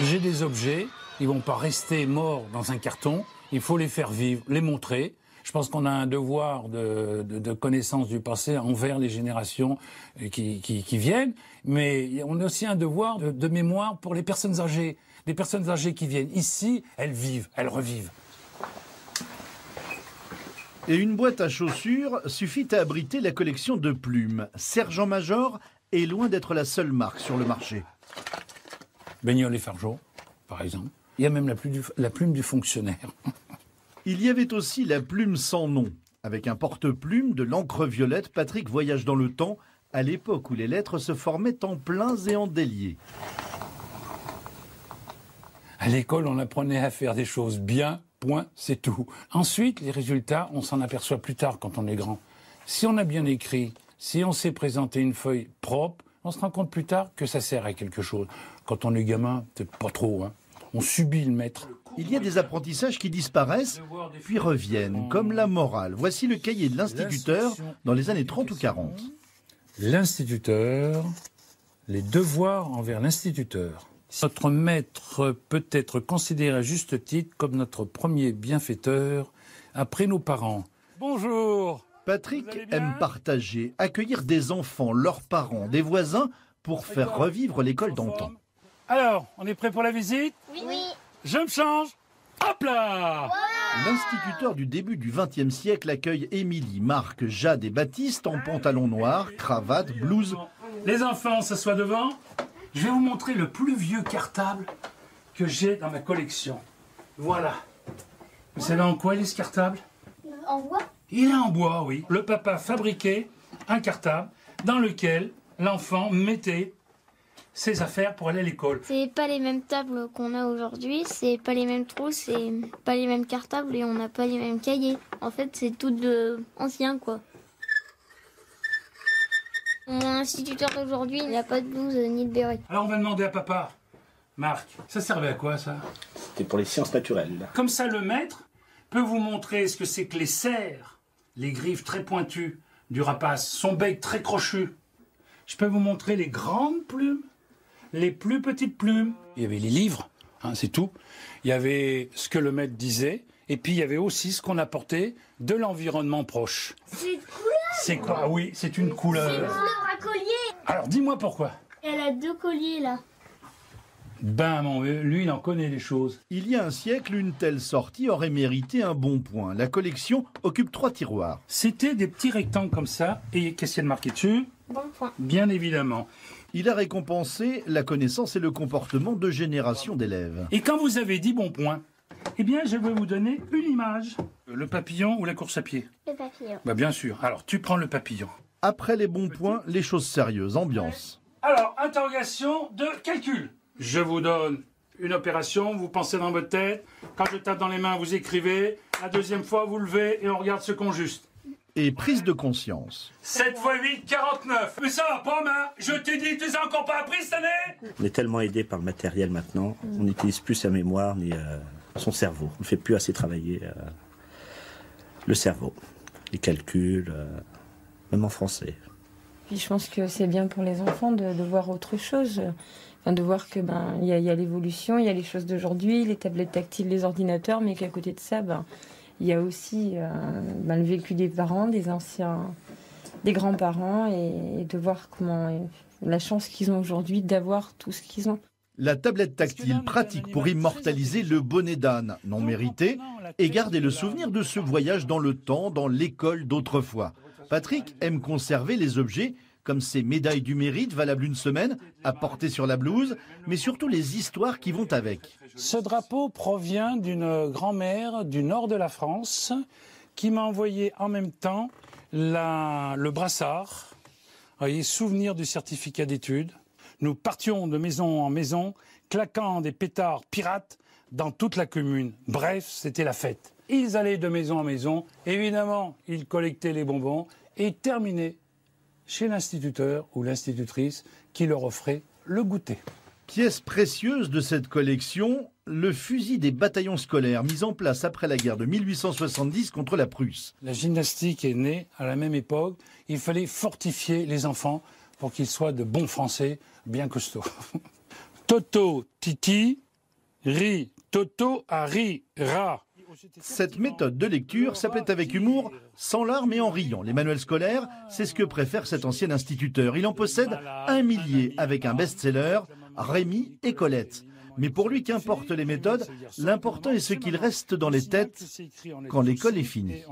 J'ai des objets, ils ne vont pas rester morts dans un carton, il faut les faire vivre, les montrer. Je pense qu'on a un devoir de connaissance du passé envers les générations qui viennent, mais on a aussi un devoir de mémoire pour les personnes âgées. Les personnes âgées qui viennent ici, elles vivent, elles revivent. Et une boîte à chaussures suffit à abriter la collection de plumes. Sergent-Major est loin d'être la seule marque sur le marché. Baignol et Fargeau, par exemple. Il y a même la plume du fonctionnaire. Il y avait aussi la plume sans nom. Avec un porte-plume de l'encre violette, Patrick voyage dans le temps, à l'époque où les lettres se formaient en pleins et en déliés. À l'école, on apprenait à faire des choses bien, point, c'est tout. Ensuite, les résultats, on s'en aperçoit plus tard quand on est grand. Si on a bien écrit, si on sait présenter une feuille propre, on se rend compte plus tard que ça sert à quelque chose. Quand on est gamin, peut-être pas trop, hein. On subit le maître. Il y a des apprentissages qui disparaissent, puis reviennent, comme la morale. Voici le cahier de l'instituteur dans les années 30 ou 40. L'instituteur, les devoirs envers l'instituteur. Notre maître peut être considéré à juste titre comme notre premier bienfaiteur, après nos parents. Bonjour. Patrick aime partager, accueillir des enfants, leurs parents, des voisins, pour faire revivre l'école d'antan. Alors, on est prêt pour la visite? Oui. Je me change. Hop là! L'instituteur du début du XXe siècle accueille Émilie, Marc, Jade et Baptiste en pantalon noir, cravate, blouse. Les enfants s'assoient devant. Je vais vous montrer le plus vieux cartable que j'ai dans ma collection. Voilà. Vous savez en quoi il est ce cartable? En bois? Il est en bois, oui. Le papa fabriquait un cartable dans lequel l'enfant mettait ses affaires pour aller à l'école. C'est pas les mêmes tables qu'on a aujourd'hui, c'est pas les mêmes trous, c'est pas les mêmes cartables et on n'a pas les mêmes cahiers. En fait, c'est tout ancien, quoi. Mon instituteur d'aujourd'hui, il n'a pas de blouse ni de béret. Alors on va demander à papa. Marc, ça servait à quoi, ça? C'était pour les sciences naturelles. Comme ça, le maître peut vous montrer ce que c'est que les serres, les griffes très pointues du rapace, son bec très crochu. Je peux vous montrer les grandes plumes, les plus petites plumes. Il y avait les livres, hein, c'est tout. Il y avait ce que le maître disait, et puis il y avait aussi ce qu'on apportait de l'environnement proche. C'est une couleur! C'est quoi? Ah oui, c'est une couleur. C'est une fleur à collier! Alors dis-moi pourquoi. Elle a 2 colliers, là. Ben, lui, il en connaît des choses. Il y a un siècle, une telle sortie aurait mérité un bon point. La collection occupe 3 tiroirs. C'était des petits rectangles comme ça, et qu'est-ce qu'il y a de marqué dessus? Bon point. Bien évidemment. Il a récompensé la connaissance et le comportement de générations d'élèves. Et quand vous avez dit bon point, eh bien, je vais vous donner une image. Le papillon ou la course à pied? Le papillon. Bah, bien sûr. Alors, tu prends le papillon. Après les bons points, les choses sérieuses, ambiance. Alors, interrogation de calcul. Je vous donne une opération, vous pensez dans votre tête. Quand je tape dans les mains, vous écrivez. La deuxième fois, vous levez et on regarde ce qu'on juste. Et prise de conscience. 7 x 8, 49. Mais ça va pas, main. Je t'ai dit, tu les as encore pas appris cette année? On est tellement aidé par le matériel maintenant, on n'utilise plus sa mémoire ni son cerveau. On ne fait plus assez travailler le cerveau, les calculs, même en français. Puis je pense que c'est bien pour les enfants de voir autre chose. Enfin, de voir que y a l'évolution, il y a les choses d'aujourd'hui, les tablettes tactiles, les ordinateurs, mais qu'à côté de ça, il y a aussi le vécu des parents, des anciens, des grands-parents, et de voir comment la chance qu'ils ont aujourd'hui d'avoir tout ce qu'ils ont. La tablette tactile pratique pour immortaliser le bonnet d'âne, non mérité, et garder le souvenir de ce voyage dans le temps, dans l'école d'autrefois. Patrick aime conserver les objets, comme ces médailles du mérite valables une semaine, à porter sur la blouse, mais surtout les histoires qui vont avec. Ce drapeau provient d'une grand-mère du nord de la France qui m'a envoyé en même temps le brassard, voyez, souvenir du certificat d'études. Nous partions de maison en maison, claquant des pétards pirates dans toute la commune. Bref, c'était la fête. Ils allaient de maison en maison, évidemment, ils collectaient les bonbons et terminaient chez l'instituteur ou l'institutrice qui leur offrait le goûter. Pièce précieuse de cette collection, le fusil des bataillons scolaires mis en place après la guerre de 1870 contre la Prusse. La gymnastique est née à la même époque. Il fallait fortifier les enfants pour qu'ils soient de bons Français bien costauds. Toto, Titi, ri, toto à ri, ra. Cette méthode de lecture s'appelait avec humour, sans larmes et en riant. Les manuels scolaires, c'est ce que préfère cet ancien instituteur. Il en possède 1 millier avec un best-seller, Rémi et Colette. Mais pour lui, qu'importe les méthodes, l'important est ce qu'il reste dans les têtes quand l'école est finie.